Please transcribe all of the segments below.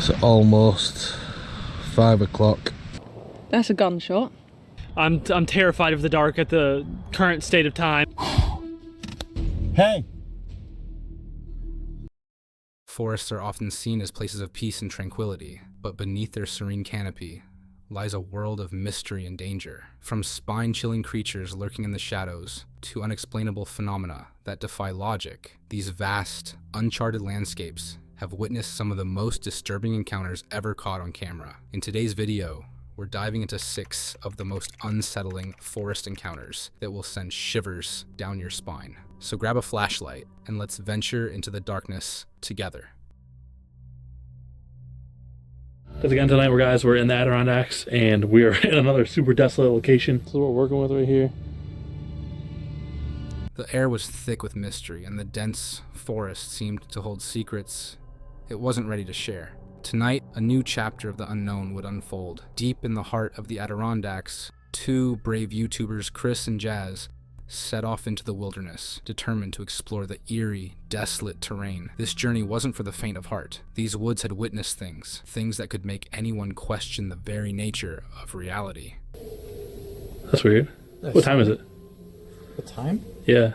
It's almost 5 o'clock. That's a gunshot. I'm terrified of the dark at the current state of time. Hey! Forests are often seen as places of peace and tranquility, but beneath their serene canopy lies a world of mystery and danger. From spine-chilling creatures lurking in the shadows to unexplainable phenomena that defy logic, these vast, uncharted landscapes have witnessed some of the most disturbing encounters ever caught on camera. In today's video, we're diving into 6 of the most unsettling forest encounters that will send shivers down your spine. So grab a flashlight and let's venture into the darkness together. Because again, tonight we're in the Adirondacks and we are in another super desolate location. This is what we're working with right here. The air was thick with mystery, and the dense forest seemed to hold secrets it wasn't ready to share. Tonight, a new chapter of the unknown would unfold. Deep in the heart of the Adirondacks, 2 brave YouTubers, Chris and Jazz, set off into the wilderness, determined to explore the eerie, desolate terrain. This journey wasn't for the faint of heart. These woods had witnessed things that could make anyone question the very nature of reality. That's weird. What time is it? What time? Yeah.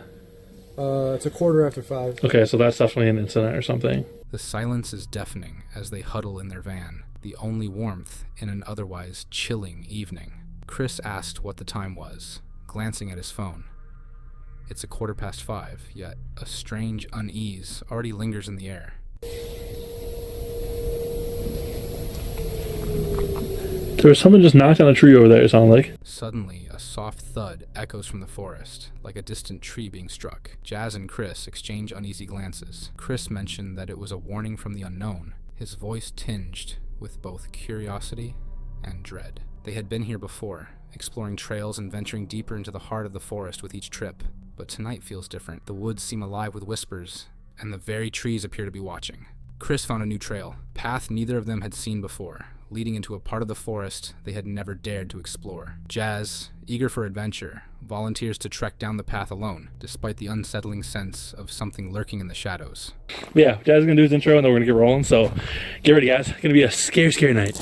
It's a 5:15. Okay, so that's definitely an incident or something. The silence is deafening as they huddle in their van, the only warmth in an otherwise chilling evening. Chris asked what the time was, glancing at his phone. It's 5:15, yet a strange unease already lingers in the air. There was someone just knocked on a tree over there, it sounded like. Suddenly, a soft thud echoes from the forest, like a distant tree being struck. Jazz and Chris exchange uneasy glances. Chris mentioned that it was a warning from the unknown, his voice tinged with both curiosity and dread. They had been here before, exploring trails and venturing deeper into the heart of the forest with each trip. But tonight feels different. The woods seem alive with whispers, and the very trees appear to be watching. Chris found a new trail, path neither of them had seen before, leading into a part of the forest they had never dared to explore. Jazz, eager for adventure, volunteers to trek down the path alone, despite the unsettling sense of something lurking in the shadows. Yeah, Jazz is going to do his intro and then we're going to get rolling, so get ready guys. It's going to be a scary night.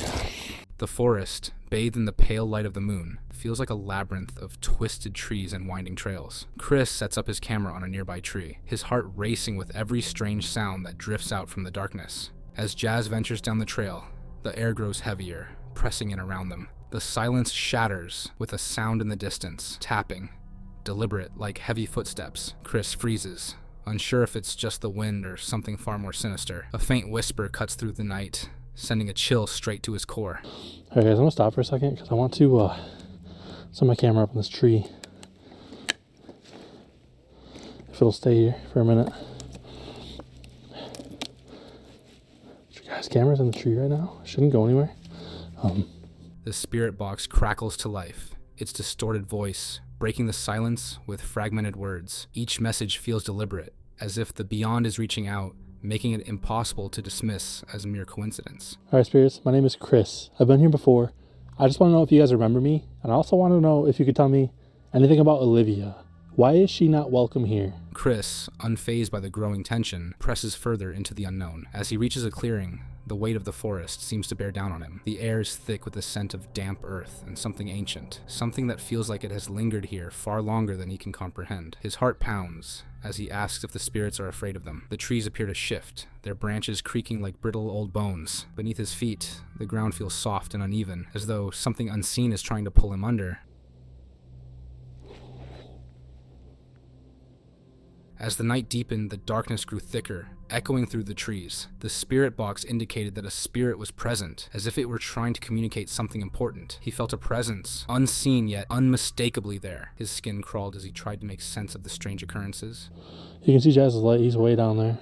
The forest, bathed in the pale light of the moon, feels like a labyrinth of twisted trees and winding trails. Chris sets up his camera on a nearby tree, his heart racing with every strange sound that drifts out from the darkness. As Jazz ventures down the trail, the air grows heavier, pressing in around them. The silence shatters with a sound in the distance, tapping, deliberate like heavy footsteps. Chris freezes, unsure if it's just the wind or something far more sinister. A faint whisper cuts through the night, sending a chill straight to his core. Alright guys, I'm going to stop for a second because I want to set my camera up in this tree. If it'll stay here for a minute. Guys, camera's in the tree right now. It shouldn't go anywhere. The spirit box crackles to life, its distorted voice breaking the silence with fragmented words. Each message feels deliberate, as if the beyond is reaching out, making it impossible to dismiss as mere coincidence. Alright spirits, my name is Chris. I've been here before. I just want to know if you guys remember me, and I also want to know if you could tell me anything about Olivia. Why is she not welcome here? Chris, unfazed by the growing tension, presses further into the unknown. As he reaches a clearing, the weight of the forest seems to bear down on him. The air is thick with the scent of damp earth and something ancient, something that feels like it has lingered here far longer than he can comprehend. His heart pounds as he asks if the spirits are afraid of them. The trees appear to shift, their branches creaking like brittle old bones. Beneath his feet, the ground feels soft and uneven, as though something unseen is trying to pull him under. As the night deepened, the darkness grew thicker, echoing through the trees. The spirit box indicated that a spirit was present, as if it were trying to communicate something important. He felt a presence, unseen yet unmistakably there. His skin crawled as he tried to make sense of the strange occurrences. You can see Jazz's light, he's way down there.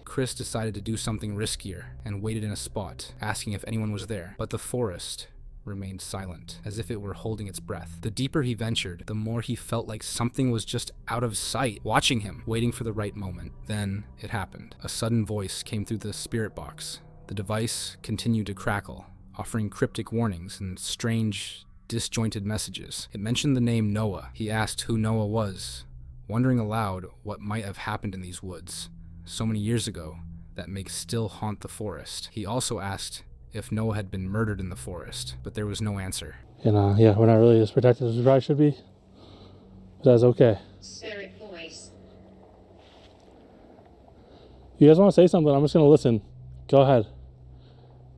Chris decided to do something riskier and waited in a spot, asking if anyone was there. But the forest remained silent, as if it were holding its breath. The deeper he ventured, the more he felt like something was just out of sight, watching him, waiting for the right moment. Then it happened. A sudden voice came through the spirit box. The device continued to crackle, offering cryptic warnings and strange, disjointed messages. It mentioned the name Noah. He asked who Noah was, wondering aloud what might have happened in these woods so many years ago that may still haunt the forest. He also asked if Noah had been murdered in the forest, but there was no answer. And yeah, we're not really as protected as we probably should be, but that's okay. Spirit voice. You guys want to say something? I'm just going to listen. Go ahead.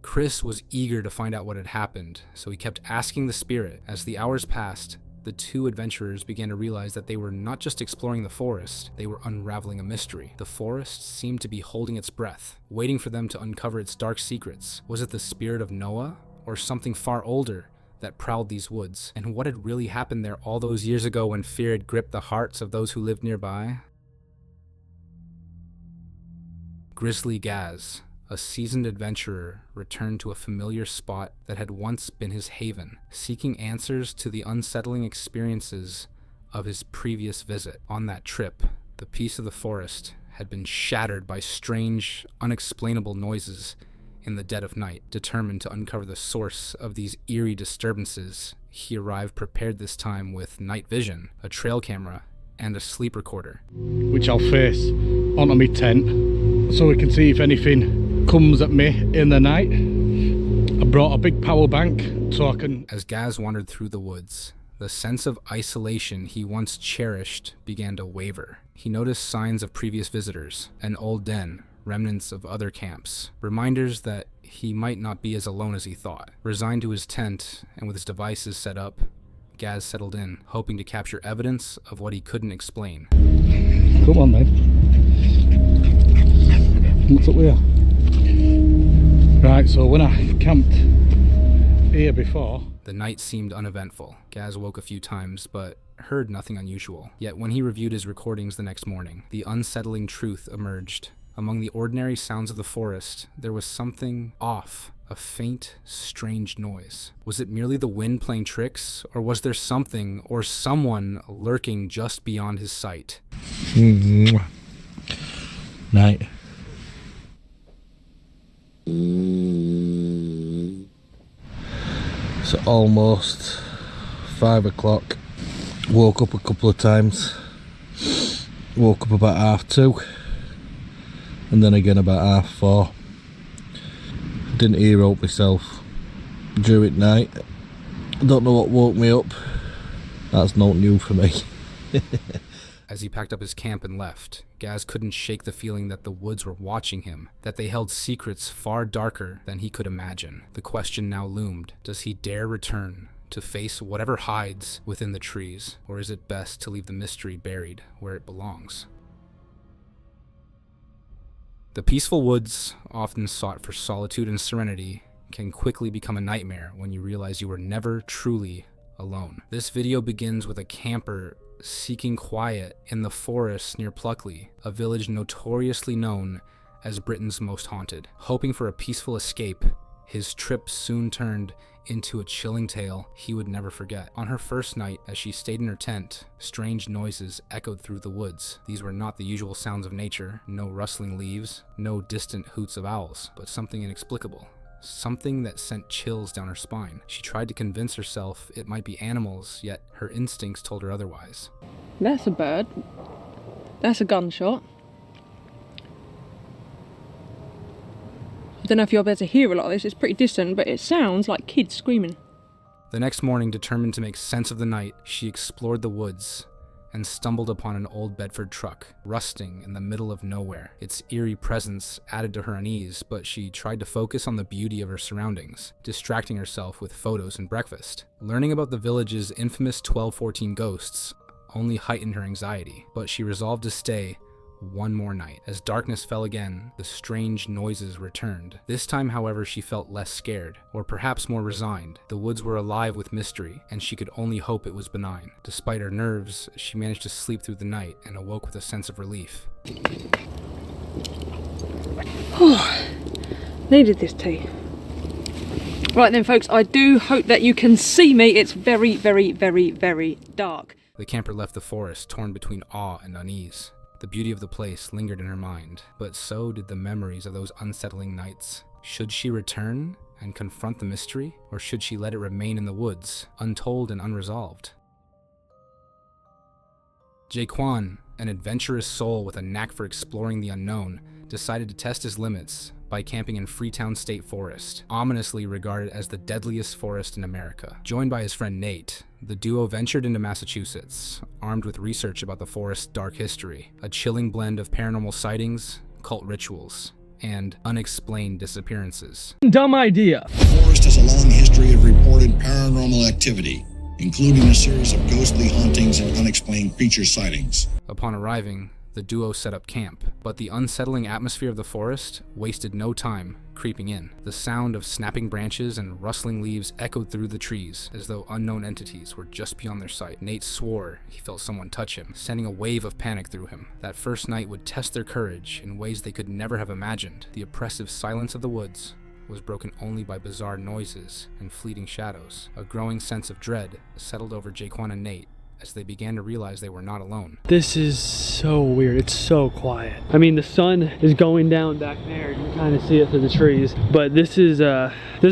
Chris was eager to find out what had happened, so he kept asking the spirit. As the hours passed, the two adventurers began to realize that they were not just exploring the forest, they were unraveling a mystery. The forest seemed to be holding its breath, waiting for them to uncover its dark secrets. Was it the spirit of Noah, or something far older that prowled these woods? And what had really happened there all those years ago when fear had gripped the hearts of those who lived nearby? Grizzly Gaz, a seasoned adventurer, returned to a familiar spot that had once been his haven, seeking answers to the unsettling experiences of his previous visit. On that trip, the peace of the forest had been shattered by strange, unexplainable noises in the dead of night. Determined to uncover the source of these eerie disturbances, he arrived prepared this time with night vision, a trail camera, and a sleep recorder. Which I'll face onto my tent so we can see if anything comes at me in the night. I brought a big power bank so I can... As Gaz wandered through the woods, the sense of isolation he once cherished began to waver. He noticed signs of previous visitors, an old den, remnants of other camps, reminders that he might not be as alone as he thought. Resigned to his tent and with his devices set up, Gaz settled in, hoping to capture evidence of what he couldn't explain. Come on, mate. What's up here? Right, so when I camped here before... The night seemed uneventful. Gaz woke a few times, but heard nothing unusual. Yet when he reviewed his recordings the next morning, the unsettling truth emerged. Among the ordinary sounds of the forest, there was something off, a faint, strange noise. Was it merely the wind playing tricks, or was there something or someone lurking just beyond his sight? Night. It's almost 5 o'clock. Woke up a couple of times. Woke up about 2:30 and then again about 4:30. Didn't ear out myself during night. Don't know what woke me up. That's not new for me. As he packed up his camp and left, Gaz couldn't shake the feeling that the woods were watching him, that they held secrets far darker than he could imagine. The question now loomed: does he dare return to face whatever hides within the trees, or is it best to leave the mystery buried where it belongs? The peaceful woods, often sought for solitude and serenity, can quickly become a nightmare when you realize you were never truly alone. This video begins with a camper seeking quiet in the forest near Pluckley, a village notoriously known as Britain's most haunted. Hoping for a peaceful escape, his trip soon turned into a chilling tale he would never forget. On her first night, as she stayed in her tent, strange noises echoed through the woods. These were not the usual sounds of nature, no rustling leaves, no distant hoots of owls, but something inexplicable. Something that sent chills down her spine. She tried to convince herself it might be animals, yet her instincts told her otherwise. That's a bird. That's a gunshot. I don't know if you'll be able to hear a lot of this, it's pretty distant, but it sounds like kids screaming. The next morning, determined to make sense of the night, she explored the woods and stumbled upon an old Bedford truck, rusting in the middle of nowhere. Its eerie presence added to her unease, but she tried to focus on the beauty of her surroundings, distracting herself with photos and breakfast. Learning about the village's infamous 1214 ghosts only heightened her anxiety, but she resolved to stay one more night. As darkness fell again, the strange noises returned. This time, however, she felt less scared, or perhaps more resigned. The woods were alive with mystery, and she could only hope it was benign. Despite her nerves, she managed to sleep through the night and awoke with a sense of relief. Needed this tea. Right then, folks, I do hope that you can see me. It's very, very, very, very dark. The camper left the forest, torn between awe and unease. The beauty of the place lingered in her mind, but so did the memories of those unsettling nights. Should she return and confront the mystery, or should she let it remain in the woods, untold and unresolved? Jaquan, an adventurous soul with a knack for exploring the unknown, decided to test his limits by camping in Freetown State Forest, ominously regarded as the deadliest forest in America. Joined by his friend Nate, the duo ventured into Massachusetts, armed with research about the forest's dark history, a chilling blend of paranormal sightings, cult rituals, and unexplained disappearances. Dumb idea. The forest has a long history of reported paranormal activity, including a series of ghostly hauntings and unexplained creature sightings. Upon arriving, the duo set up camp, but the unsettling atmosphere of the forest wasted no time creeping in. The sound of snapping branches and rustling leaves echoed through the trees, as though unknown entities were just beyond their sight. Nate swore he felt someone touch him, sending a wave of panic through him. That first night would test their courage in ways they could never have imagined. The oppressive silence of the woods was broken only by bizarre noises and fleeting shadows. A growing sense of dread settled over Jaquan and Nate as they began to realize they were not alone. This is so weird. It's so quiet. I mean, the sun is going down back there. You can kind of see it through the trees. But this is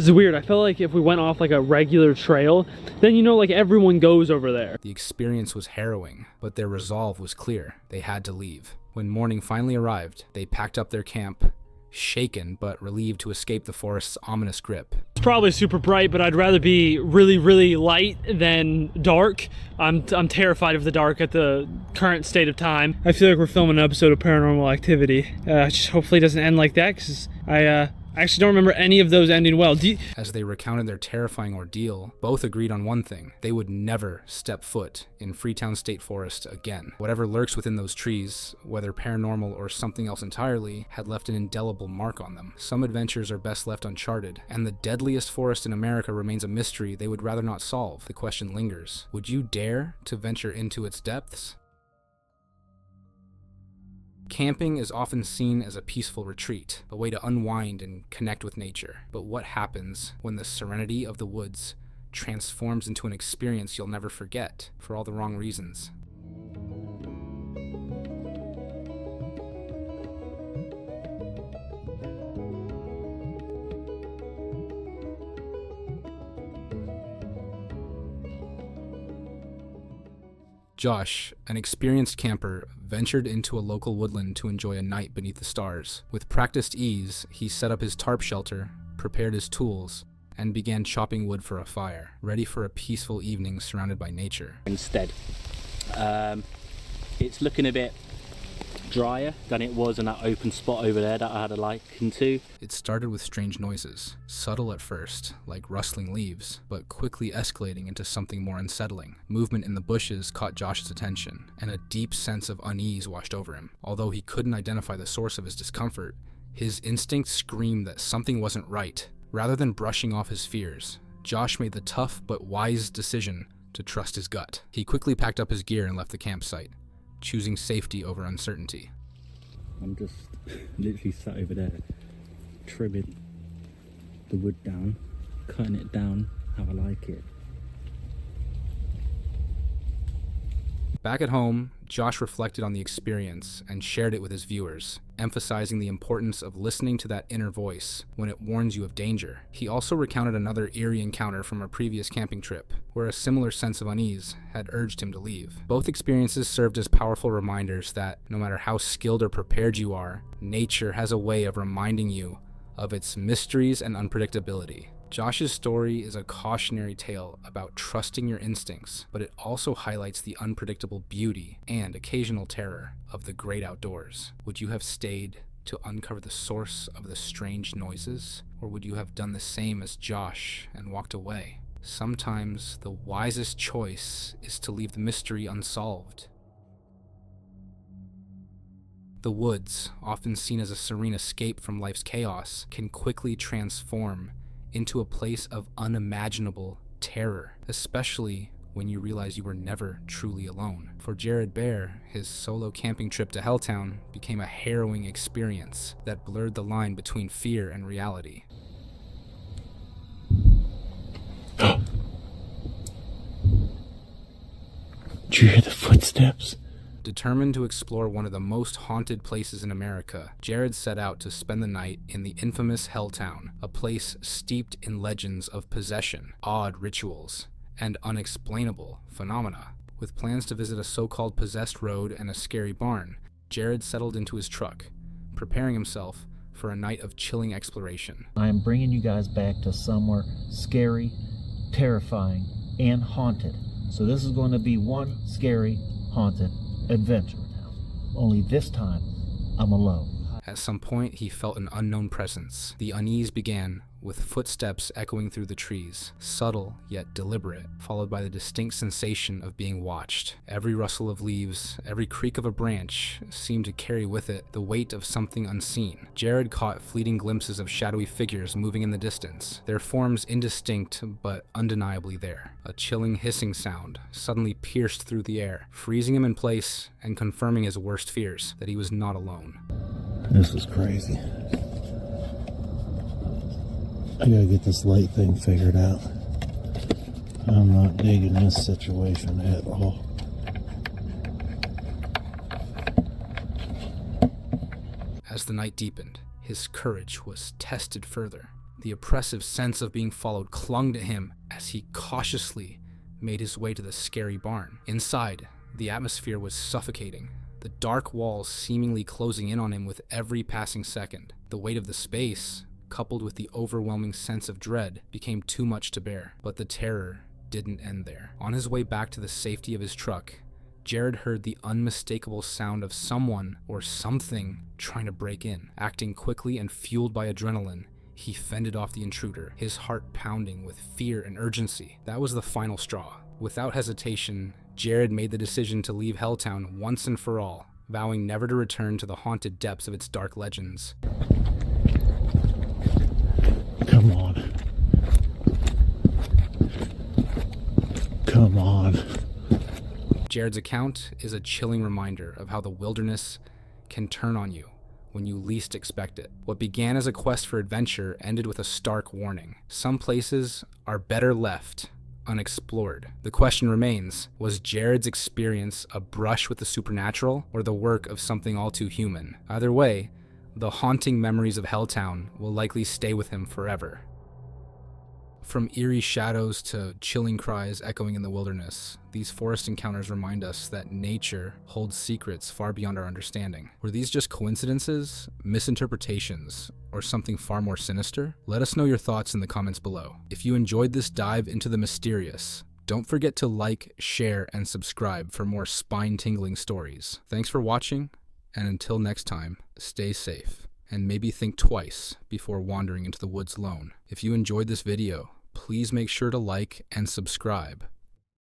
weird. I felt like if we went off like a regular trail, then you know, like everyone goes over there. The experience was harrowing, but their resolve was clear. They had to leave. When morning finally arrived, they packed up their camp, shaken but relieved to escape the forest's ominous grip. It's probably super bright, but I'd rather be really, really light than dark. I'm terrified of the dark at the current state of time. I feel like we're filming an episode of Paranormal Activity. Just hopefully it doesn't end like that, because I actually don't remember any of those ending well. As they recounted their terrifying ordeal, both agreed on one thing: they would never step foot in Freetown State Forest again. Whatever lurks within those trees, whether paranormal or something else entirely, had left an indelible mark on them. Some adventures are best left uncharted, and the deadliest forest in America remains a mystery they would rather not solve. The question lingers: would you dare to venture into its depths? Camping is often seen as a peaceful retreat, a way to unwind and connect with nature. But what happens when the serenity of the woods transforms into an experience you'll never forget for all the wrong reasons? Josh, an experienced camper, ventured into a local woodland to enjoy a night beneath the stars. With practiced ease, he set up his tarp shelter, prepared his tools, and began chopping wood for a fire, ready for a peaceful evening surrounded by nature. Instead, it's looking a bit drier than it was in that open spot over there that I had a liken to. It started with strange noises, subtle at first, like rustling leaves, but quickly escalating into something more unsettling. Movement in the bushes caught Josh's attention, and a deep sense of unease washed over him. Although he couldn't identify the source of his discomfort, his instinct screamed that something wasn't right. Rather than brushing off his fears, Josh made the tough but wise decision to trust his gut. He quickly packed up his gear and left the campsite, choosing safety over uncertainty. I'm just literally sat over there, trimming the wood down, cutting it down how I like it. Back at home, Josh reflected on the experience and shared it with his viewers, emphasizing the importance of listening to that inner voice when it warns you of danger. He also recounted another eerie encounter from a previous camping trip, where a similar sense of unease had urged him to leave. Both experiences served as powerful reminders that, no matter how skilled or prepared you are, nature has a way of reminding you of its mysteries and unpredictability. Josh's story is a cautionary tale about trusting your instincts, but it also highlights the unpredictable beauty and occasional terror of the great outdoors. Would you have stayed to uncover the source of the strange noises, or would you have done the same as Josh and walked away? Sometimes the wisest choice is to leave the mystery unsolved. The woods, often seen as a serene escape from life's chaos, can quickly transform into a place of unimaginable terror, especially when you realize you were never truly alone. For Jared Bear, his solo camping trip to Helltown became a harrowing experience that blurred the line between fear and reality. Did you hear the footsteps? Determined to explore one of the most haunted places in America, Jared set out to spend the night in the infamous Helltown, a place steeped in legends of possession, odd rituals, and unexplainable phenomena. With plans to visit a so-called possessed road and a scary barn, Jared settled into his truck, preparing himself for a night of chilling exploration. I am bringing you guys back to somewhere scary, terrifying, and haunted. So this is going to be one scary, haunted adventure now. Only this time, I'm alone. At some point, he felt an unknown presence. The unease began with footsteps echoing through the trees, subtle yet deliberate, followed by the distinct sensation of being watched. Every rustle of leaves, every creak of a branch seemed to carry with it the weight of something unseen. Jared caught fleeting glimpses of shadowy figures moving in the distance, their forms indistinct but undeniably there. A chilling hissing sound suddenly pierced through the air, freezing him in place and confirming his worst fears, that he was not alone. This is crazy. I gotta get this light thing figured out. I'm not digging this situation at all. As the night deepened, his courage was tested further. The oppressive sense of being followed clung to him as he cautiously made his way to the scary barn. Inside, the atmosphere was suffocating, the dark walls seemingly closing in on him with every passing second. The weight of the space, coupled with the overwhelming sense of dread, became too much to bear. But the terror didn't end there. On his way back to the safety of his truck, Jared heard the unmistakable sound of someone or something trying to break in. Acting quickly and fueled by adrenaline, he fended off the intruder, his heart pounding with fear and urgency. That was the final straw. Without hesitation, Jared made the decision to leave Helltown once and for all, vowing never to return to the haunted depths of its dark legends. Come on. Come on. Jared's account is a chilling reminder of how the wilderness can turn on you when you least expect it. What began as a quest for adventure ended with a stark warning. Some places are better left unexplored. The question remains, was Jared's experience a brush with the supernatural or the work of something all too human? Either way, the haunting memories of Helltown will likely stay with him forever. From eerie shadows to chilling cries echoing in the wilderness, these forest encounters remind us that nature holds secrets far beyond our understanding. Were these just coincidences, misinterpretations, or something far more sinister? Let us know your thoughts in the comments below. If you enjoyed this dive into the mysterious, don't forget to like, share, and subscribe for more spine-tingling stories. Thanks for watching, and until next time, stay safe, and maybe think twice before wandering into the woods alone. If you enjoyed this video, please make sure to like and subscribe